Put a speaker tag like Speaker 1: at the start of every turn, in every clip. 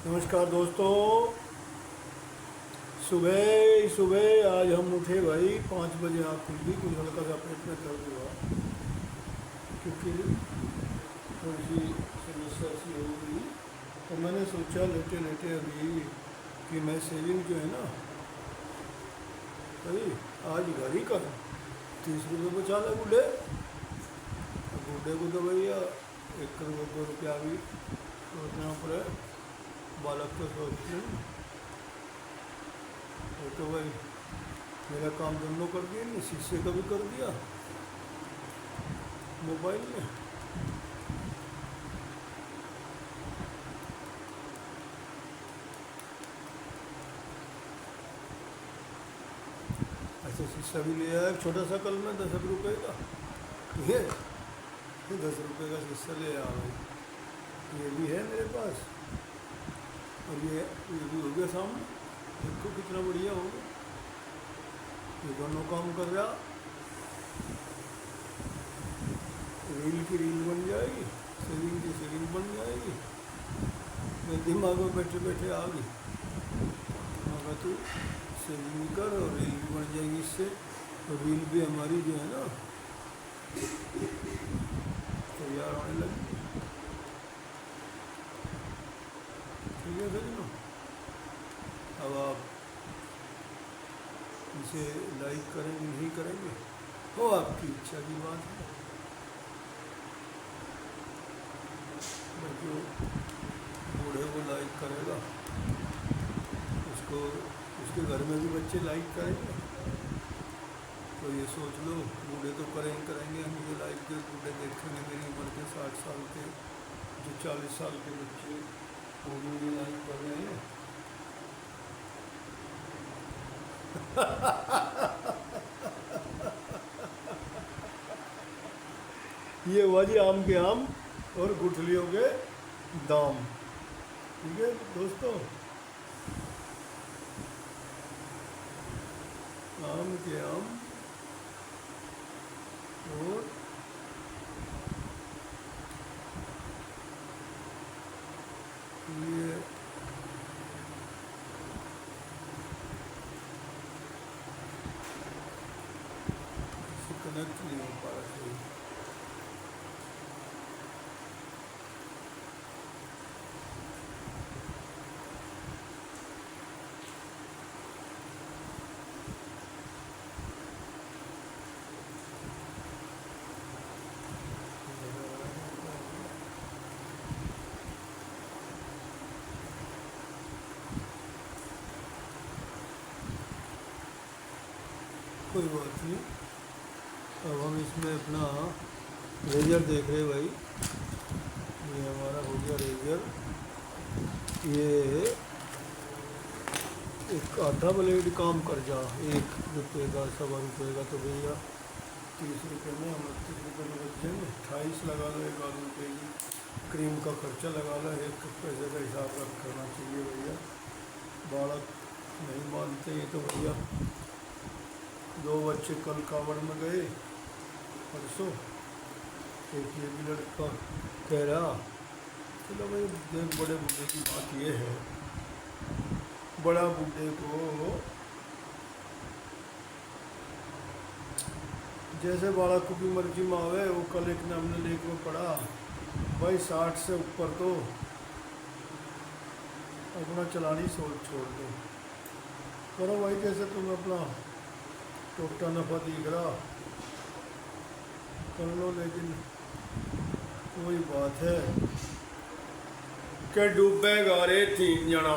Speaker 1: नमस्कार दोस्तों। सुबह सुबह आज हम उठे भाई 5 बजे, आँख खुल गई, कुछ हल्का सा पेट में दर्द हुआ क्योंकि थोड़ी सी समस्या सी हो गई। तो मैंने सोचा लेटे लेटे अभी कि मैं सेविंग जो है ना भाई आज घर ही करूँ। 30 रुपये बचा ले बूढ़े। अब बूढ़े को तो भैया 1 करोड़ 2 रुपया भी सोचना पड़े, बालक तो सोचते हैं। वो तो भाई मेरा काम दोनों कर दिया, नहीं शीशे का भी कर दिया मोबाइल में। ऐसे शीशा भी ले आया छोटा सा कल में 10 रुपये का। ठीक है, 10 रुपये का शीशा ले आया भाई, ये भी है मेरे पास। और ये भी हो गया सामने, देखो कितना बढ़िया हो गया। ये दोनों काम कर रहा, रील की रील बन जाएगी, सेविंग की सेविंग बन जाएगी। मेरे दिमाग में बैठे बैठे आ गई, मगर तू सेविंग कर और रील भी बन जाएगी इससे। और रील भी हमारी जो है ना तैयार होने लगी। ठीक है सर, अब आप इसे लाइक करेंगे नहीं करेंगे वो आपकी इच्छा की बात है। जो बूढ़े को लाइक करेगा उसको उसके घर में भी बच्चे लाइक करेंगे। तो ये सोच लो, बूढ़े तो करेंगे हम ये लाइक के, बूढ़े देखेंगे मेरी उम्र के 60 साल के, जो 40 साल के बच्चे वो भी लाइक कर रहे हैं। ये हुआ जी आम के आम और गुठलियों के दाम। ठीक है दोस्तों, आम के आम और ये कनेक्ट नहीं हो पा रहा सही। कोई बात नहीं, अब हम इसमें अपना रेजर देख रहे भाई। ये हमारा हो गया रेजर। ये एक आधा ब्लेड काम कर जा, 1 रुपये का 1.25 रुपये का, तो भैया 30 रुपये में 29 रुपये में बच जाएंगे। 28 लगा लो, 1 रुपये की क्रीम का खर्चा लगा लो, 1 पैसे का हिसाब रख करना चाहिए भैया। बालक नहीं मानते ये तो भैया। 2 बच्चे कल कावड़ में गए परसों, एक ये भी लड़का कह रहा। चलो भाई देख, बड़े बूढ़े की बात ये है, बड़ा बूढ़े को जैसे बालक को भी मर्जी में आवे। वो कल एक ने हमने लेख में पढ़ा भाई, 60 से ऊपर तो अपना चलानी छोड़ दो, करो भाई जैसे तुम अपना टोटा नफा दिख रहा कर लो। लेकिन कोई बात है कि डूबेगा रे 3 जना।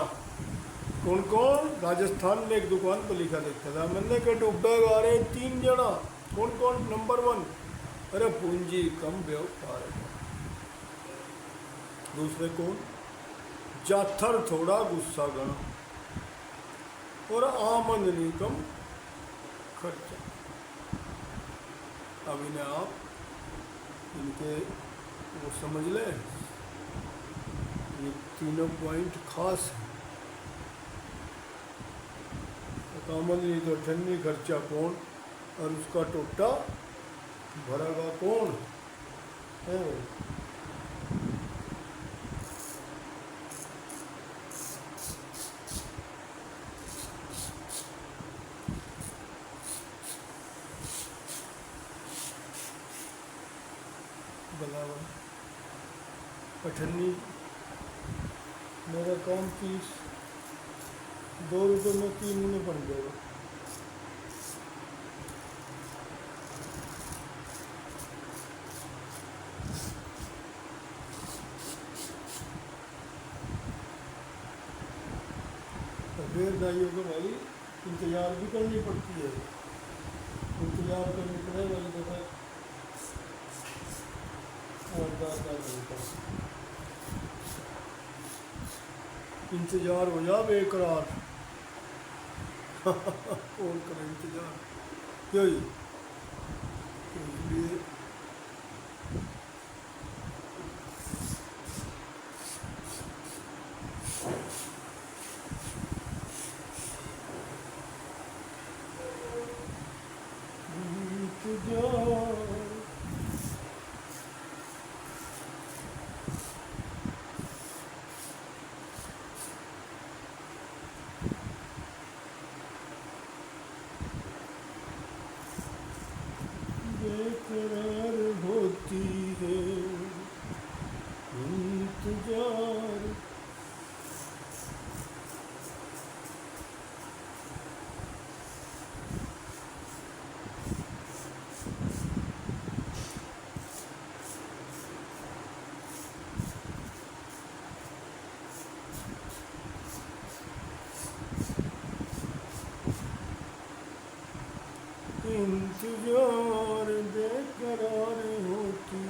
Speaker 1: कौन कौन? राजस्थान में एक दुकान पर लिखा देखता था मैंने कि डूबेगा रे 3 जना। कौन कौन? नंबर 1, अरे पूंजी कम व्यापार। दूसरे कौन? जाथर थोड़ा गुस्सा गना और आमदनी कम खर्चा। अब इन्हें आप इनके वो समझ लें, ये तीनों पॉइंट खास है। आमदनी तो ठन्नी, खर्चा कौन, और उसका टोटा भरेगा कौन है। अठन्नी मेरा काम 30, 2 रुपये में 3 में बन जाएगा। देर नहीं होगा भाई, इंतज़ार भी करनी पड़ती है, इंतज़ार करने के लिए भाई देखा 8-10 घंटा इंतज़ार हो जा बेकरार। और करें इंतज़ार क्यों ही, तो इसलिए इंतज़ार बेकरार होती है, इंतज़ार इंतज़ार बेकरार होती,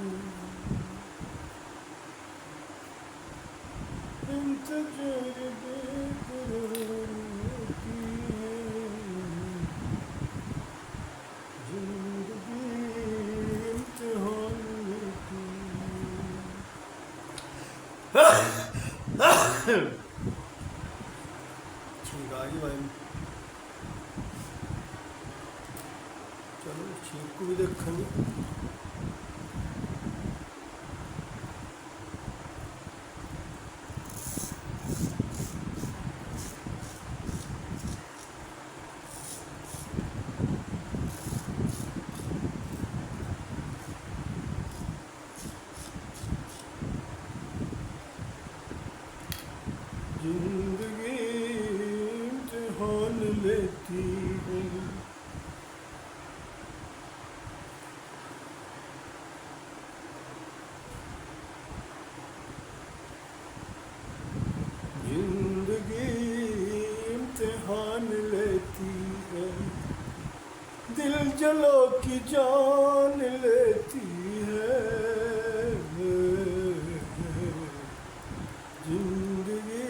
Speaker 1: इंतज़ार बेकरार होती है, जिंदगी इम्तिहान लेती। ठीक आ गई भाई, चलो छींक को भी देखेंगे। जिंदगी इम्तिहान लेती है, जिंदगी इम्तिहान लेती है, दिल जलो की जान लेती है, जिंदगी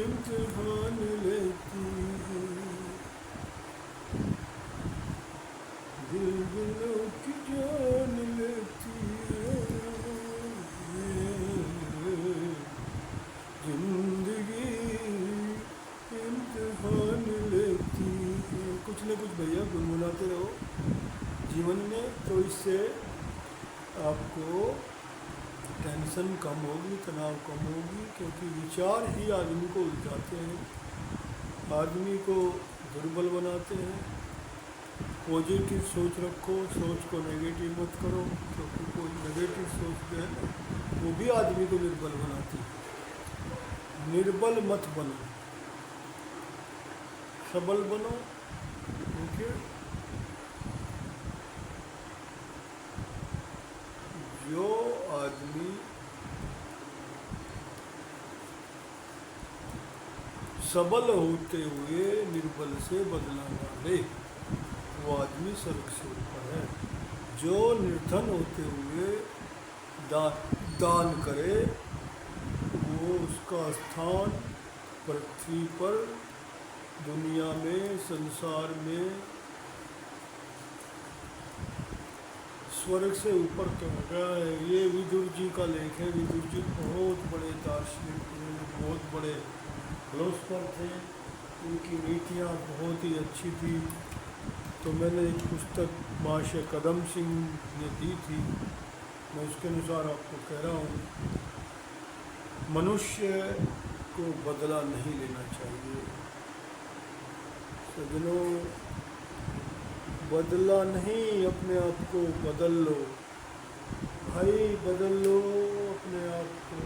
Speaker 1: इम्तिहान लेती है, दिल जलो की जान लेती है, जिंदगी इम्तिहान लेती है। कुछ न कुछ भैया गुनगुनाते रहो जीवन में, तो इससे आपको टेंशन कम होगी, तनाव कम होगी, क्योंकि विचार ही आदमी को उलझाते हैं, आदमी को दुर्बल बनाते हैं। पॉजिटिव सोच रखो, सोच को नेगेटिव मत करो, क्योंकि कोई नेगेटिव सोच जो है ना वो भी आदमी को निर्बल बनाती है। निर्बल मत बनो, सबल बनो। देखिए जो आदमी सबल होते हुए निर्बल से बदला ना ले, वो आदमी स्वर्ग से ऊपर है। जो निर्धन होते हुए दान करे, वो उसका स्थान पृथ्वी पर, दुनिया में, संसार में स्वर्ग से ऊपर तो होगा। ये विदुर जी का लेख है। विदुर जी बहुत बड़े दार्शनिक थे, बहुत बड़े फिलोसफर थे, उनकी नीतियाँ बहुत ही अच्छी थी। तो मैंने एक पुस्तक महाशय कदम सिंह ने दी थी, मैं उसके अनुसार आपको कह रहा हूँ। मनुष्य को बदला नहीं लेना चाहिए सज्जनों, बदला नहीं, अपने आप को बदल लो। भाई बदल लो अपने आप को।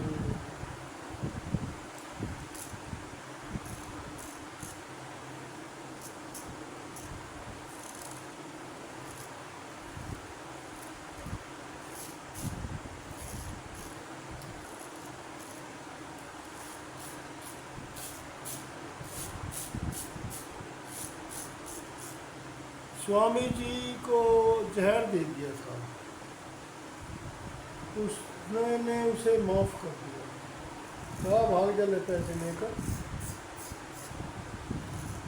Speaker 1: स्वामी जी को जहर दे दिया था, उसने उसे माफ़ कर दिया, कहा भाग जा ले पैसे लेकर।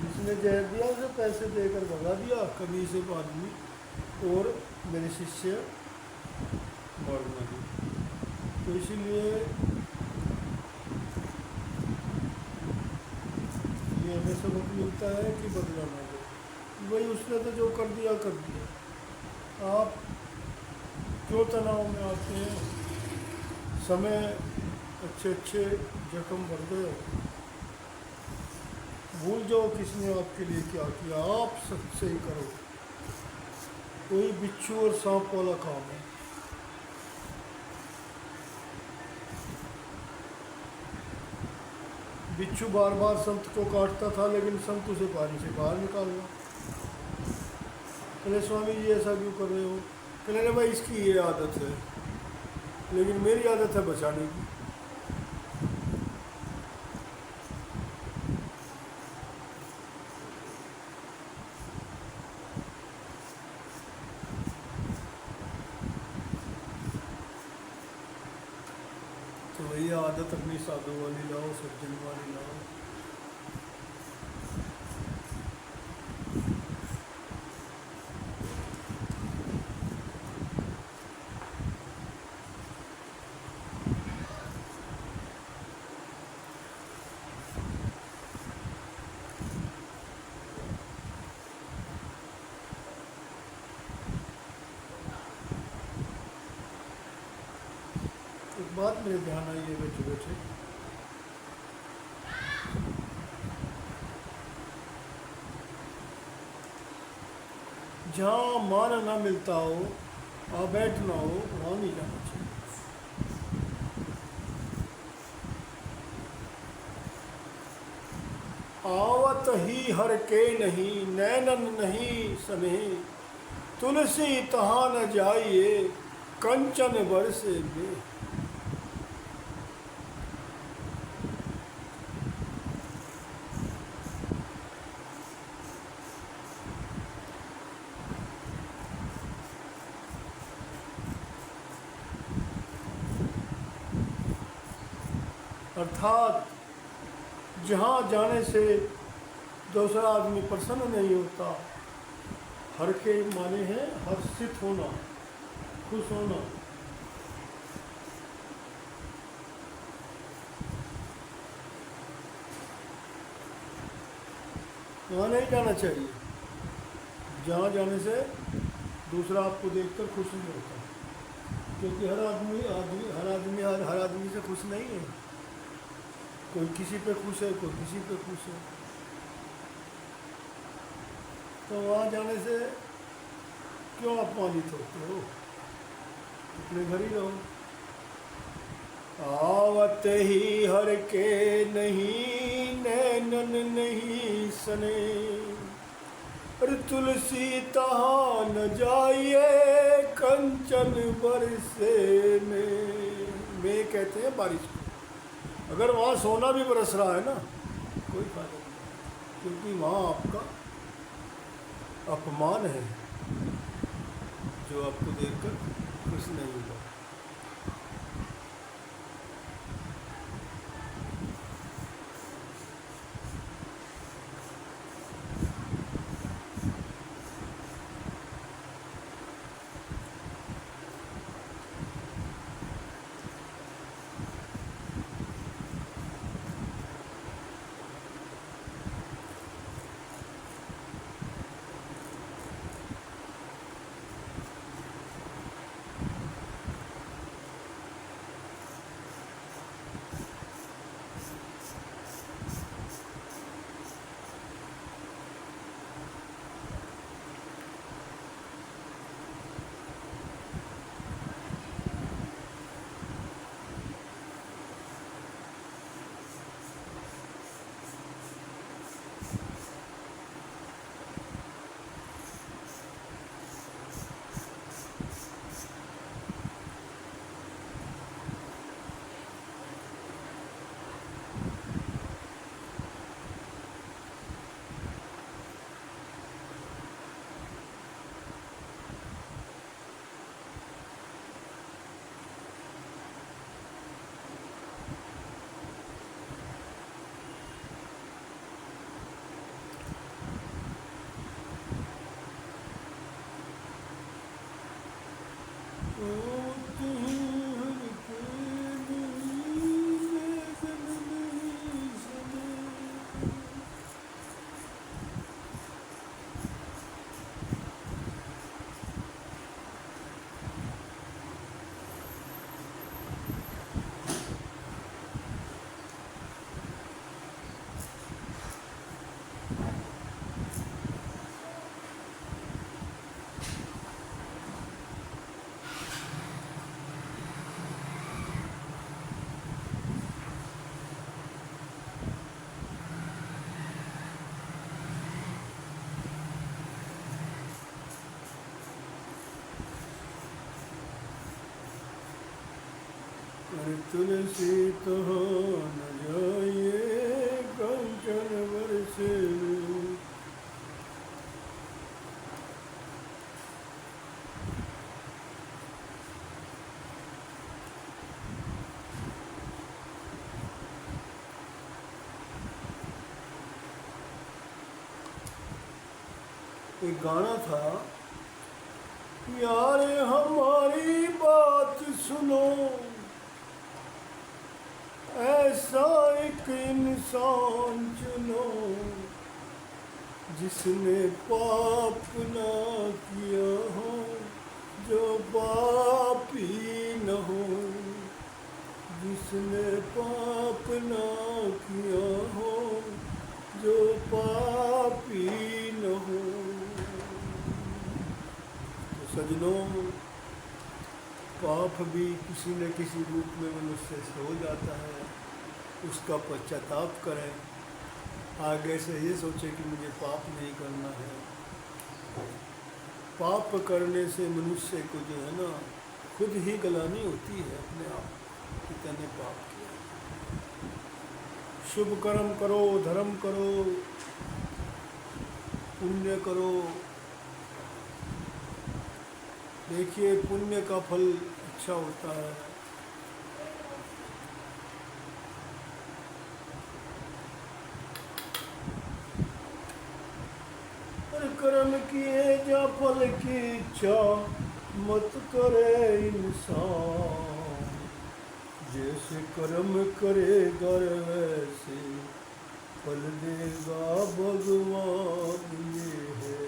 Speaker 1: जिसने जहर दिया उसे पैसे देकर भगा दिया, कभी से आदमी, और मेरे शिष्य मर गए। तो इसीलिए ये हमें सबक मिलता है कि बदला ना दो। भाई उसने तो जो कर दिया कर दिया। आप क्यों तनाव में आते हैं? समय अच्छे अच्छे जख्म भर गए, भूल जाओ किसने आपके लिए क्या किया, आप सबसे ही करो। कोई बिच्छू और सांप वाला काम है। बिच्छू बार बार संत को काटता था, लेकिन संत उसे पानी से बाहर निकालना। कहले स्वामी जी ऐसा क्यों कर रहे हो? कहने लगे भाई इसकी ये आदत है, लेकिन मेरी आदत है बचाने की। तो वही आदत अपनी साधु वाली लाओ, सज्जन वाली लाओ। एक बात मेरे ध्यान आई है बैठे बैठे, जहाँ मान ना मिलता हो और बैठना हो, वहाँ नहीं जाना चाहिए। आवत ही हर के नहीं, नैनन नहीं सने, तुलसी तहाँ न जाइए, कंचन बरसे में। अर्थात जहाँ जाने से दूसरा आदमी प्रसन्न नहीं होता, हर के माने हैं हर्षित होना, खुश होना। वहाँ नहीं जाना चाहिए जहाँ जाने से दूसरा आपको देखकर खुश नहीं होता, क्योंकि हर आदमी से खुश नहीं है। कोई किसी पे खुश है, कोई किसी पे खुश है। तो वहाँ जाने से क्यों अपमानित होते हो? अपने घर ही रहो। आवत ही हर के नहीं, नैनन नहीं सने, अरे तुलसी तहाँ न जाइए, कंचन बरसे में कहते हैं बारिश को। अगर वहाँ सोना भी बरस रहा है ना, कोई फायदा नहीं, क्योंकि वहाँ आपका अपमान है, जो आपको देखकर खुश नहीं होगा। तुलसी तो न जाइए कंचन बरसे। एक गाना था, यार हमारी बात सुनो, ऐसा एक इंसान चुनो जिसने पाप ना किया हो, जो पापी न हो, जिसने पाप ना किया हो, जो पापी न हो। तो सजनों, पाप भी किसी न किसी रूप में मनुष्य से हो जाता है, उसका पश्चाताप करें, आगे से ये सोचे कि मुझे पाप नहीं करना है। पाप करने से मनुष्य को जो है ना, खुद ही गलानी होती है अपने आप कि तूने पाप किया। शुभ कर्म करो, धर्म करो, पुण्य करो। देखिए, पुण्य का फल अच्छा होता है। कर्म किए जा फल की इच्छा मत करे इंसान, जैसे कर्म करेगा वैसे फल देगा भगवान। ये है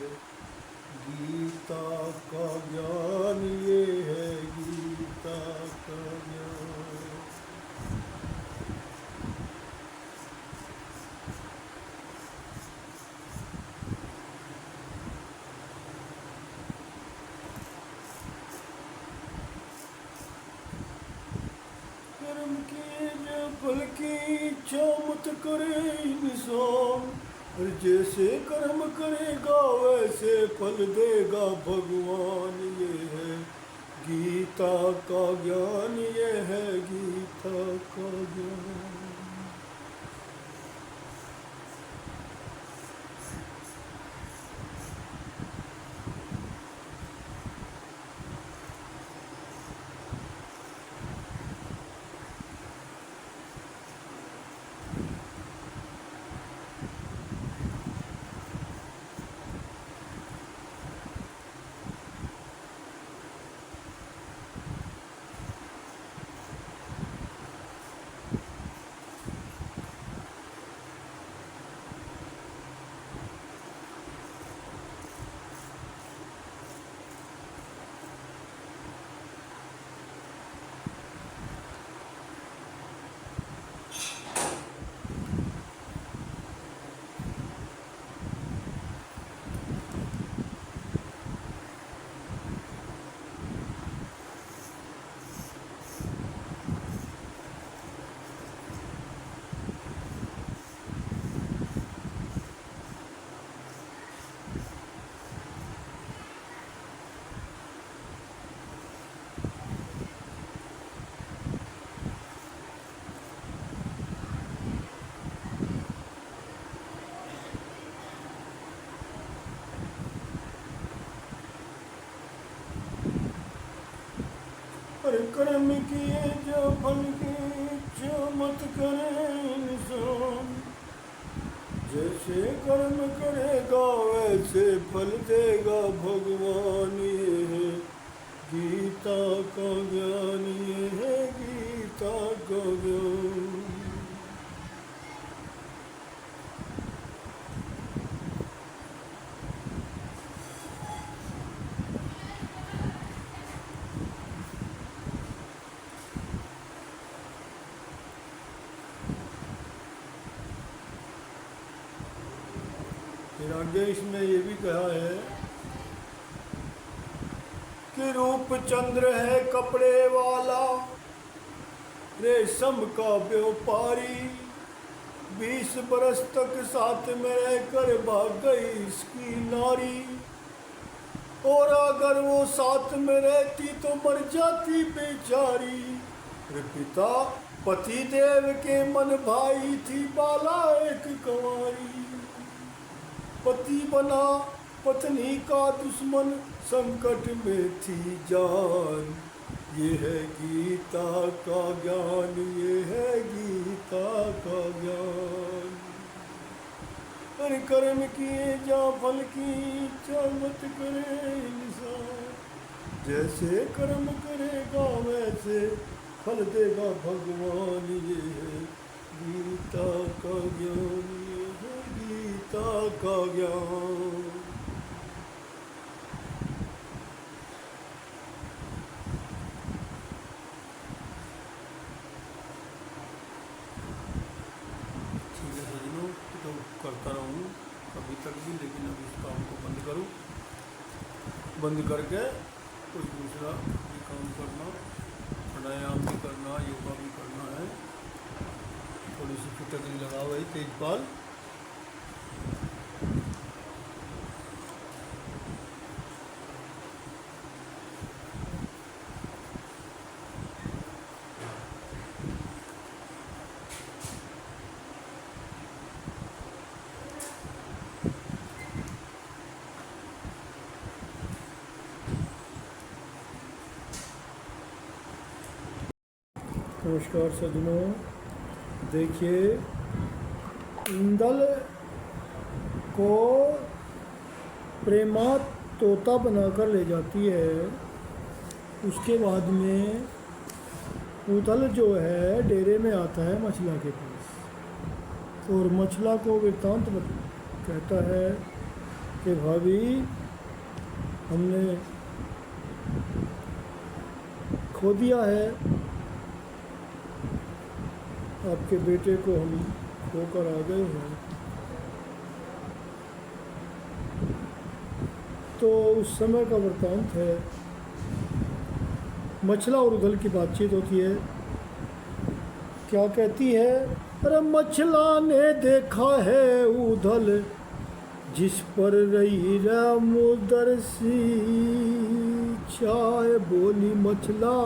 Speaker 1: गीता का ज्ञान, ये है गीता का ज्ञान। कर्म किए जो फल की इच्छा मत करे इंसान, और जैसे कर्म करेगा वैसे फल देगा भगवान। ये है गीता का ज्ञान, ये है गीता का ज्ञान। कर्म किए जो फल की इच्छा मत करे इंसान। जैसे कर्म करेगा वैसे फल देगा भगवान। ये है गीता का ज्ञान, ये है गीता का ज्ञान। फिर आगे इसमें ये भी कहा है कि रूप चंद्र है कपड़े वाला, रेशम का व्यापारी। 20 बरस तक साथ में रहकर भाग गई इसकी नारी। और अगर वो साथ में रहती तो मर जाती बेचारी। पिता पति देव के मन भाई थी बाला एक कंवारी। पति बना पत्नी का दुश्मन, संकट में थी जान। ये है गीता का ज्ञान, ये है गीता का ज्ञान। हर कर्म किए जा फल की इच्छा मत करे इंसान। जैसे कर्म करेगा वैसे फल देगा भगवान। ये है गीता का ज्ञान, ये है गीता का ज्ञान। ठीक है सजनों, तो करता रहूँ अभी तक भी, लेकिन अब इस काम को बंद करूँ। बंद करके कुछ दूसरा भी काम करना, प्राणायाम भी करना, योगा भी करना है। थोड़ी सी फिटकरी लगाओ भाई तेजपाल। नमस्कार सज्जनों, देखिए इंदल को प्रेमा तोता बनाकर ले जाती है। उसके बाद में उदल जो है डेरे में आता है मछला के पास और मछला को वृत्तांत कहता है कि भाभी हमने खो दिया है, आपके बेटे को हम खोकर आ गए हैं। तो उस समय का वृत्तांत है। मछला और उदल की बातचीत होती है। क्या कहती है? अरे मछला ने देखा है उदल जिस पर रही मुदरसी चाय। बोली मछला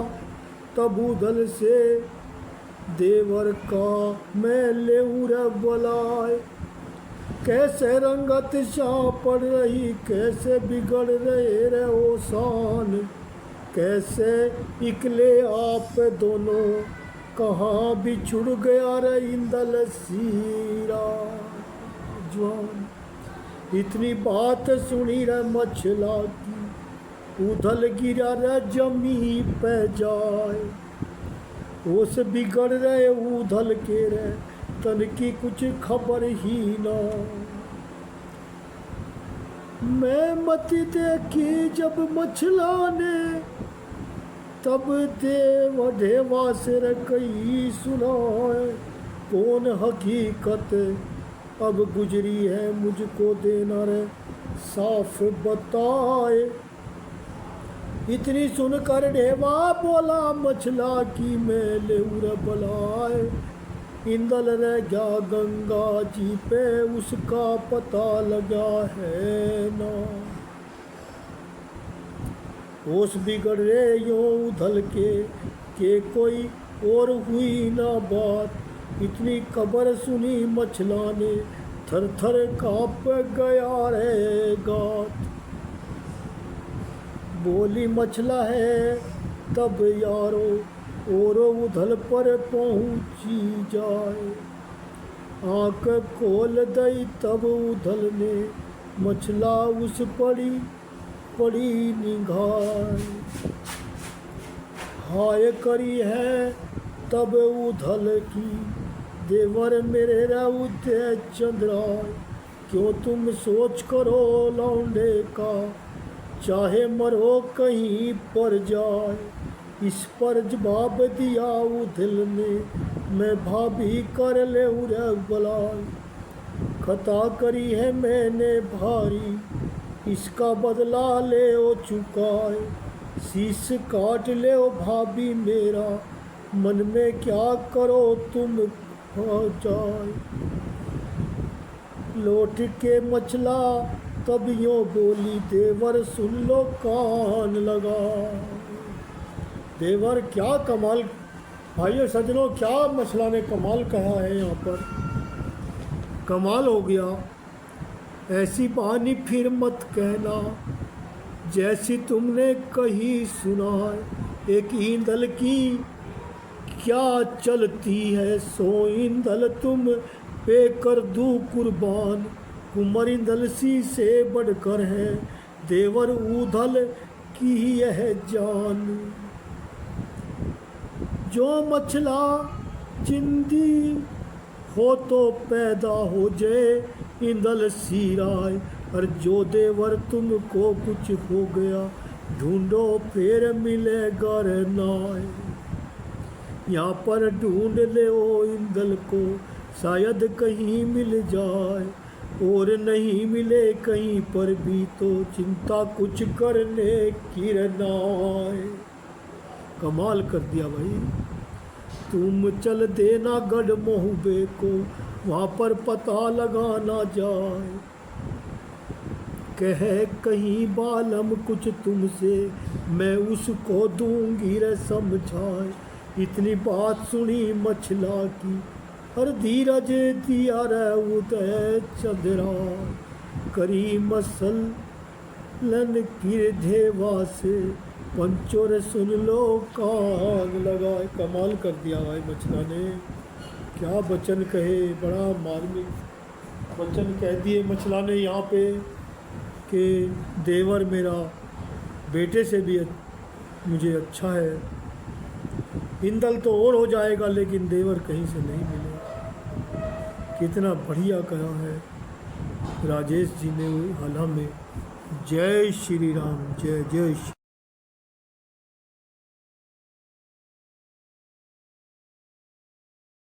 Speaker 1: तब उदल से देवर का मैं लेऊं रे बलाय। कैसे रंगत शाह पड़ रही, कैसे बिगड़ रहे रे ओसान। कैसे इकले आप दोनों कहाँ बिछुड़ गया रे इंदल सीरा जवान। इतनी बात सुनी रे मछला की, उदल गिरा रे जमी पे जाए। ओस बिगड़ रहे उदल के रे तन की कुछ खबर ही ना। मैं मति देखी जब मछला ने, तब देवा से कई सुनाए। कौन हकीकत अब गुजरी है मुझको देना रे साफ बताए। इतनी सुनकर ढेवा बोला मछला की मैं लेऊं बलाए। इंदल रह गया गंगा जी पे उसका पता लगा है ना। होश बिगड़ रहे यो उदल के कोई और हुई ना बात। इतनी खबर सुनी मछला ने थर थर कांप गया रे गात। बोली मछला है तब यारो और उधल पर पहुँची जाए। आँख खोल दई तब उधल ने मछला उस पड़ी निगाह। हाय करी है तब उधल की देवर मेरे राउते चंद्राय। क्यों तुम सोच करो लौंडे का चाहे मरो कहीं पर जाए। इस पर जवाब दिया उधल ने मैं भाभी कर ले रे बलाय। खता करी है मैंने भारी इसका बदला ले ओ चुकाए। शीश काट ले ओ भाभी मेरा मन में क्या करो तुम हो जाए। लौट के मछला तब यूँ बोली देवर सुन लो कान लगा। देवर क्या कमाल, भाइयों सज्जनों, क्या मछला ने कमाल कहा है यहाँ पर, कमाल हो गया। ऐसी कहानी फिर मत कहना जैसी तुमने कही सुना है। एक ईंधल की क्या चलती है सो ईंधल तुम पे कर दूं कुर्बान। कुंवर ईंधल सी से बढ़कर है देवर ऊधल की यह जान। जो मछला जिंदी हो तो पैदा हो जाए ईंधल सी राय। और जो देवर तुमको कुछ हो गया ढूंढो फिर मिलेगा नाय। यहाँ पर ढूंढ ले ओ ईंधल को शायद कहीं मिल जाए। और नहीं मिले कहीं पर भी तो चिंता कुछ करने की नाय। कमाल कर दिया भाई। तुम चल देना गढ़ मोहबे को वहाँ पर पता लगाना जाए। कहे कहीं बालम कुछ तुमसे मैं उसको दूंगी रे समझाए। इतनी बात सुनी मछला की और धीरज दिया रे उदय चंद्रा। करी मसलन की धेवा से पंचोर सुन लो कान लगाए। कमाल कर दिया भाई मछला ने, क्या वचन कहे, बड़ा मार्मिक वचन कह दिए मछला ने यहाँ पे कि देवर मेरा बेटे से भी मुझे अच्छा है। ईंधल तो और हो जाएगा लेकिन देवर कहीं से नहीं मिलेगा। कितना बढ़िया कहा है राजेश जी ने हाल में। जय श्री राम, जय जय श्री।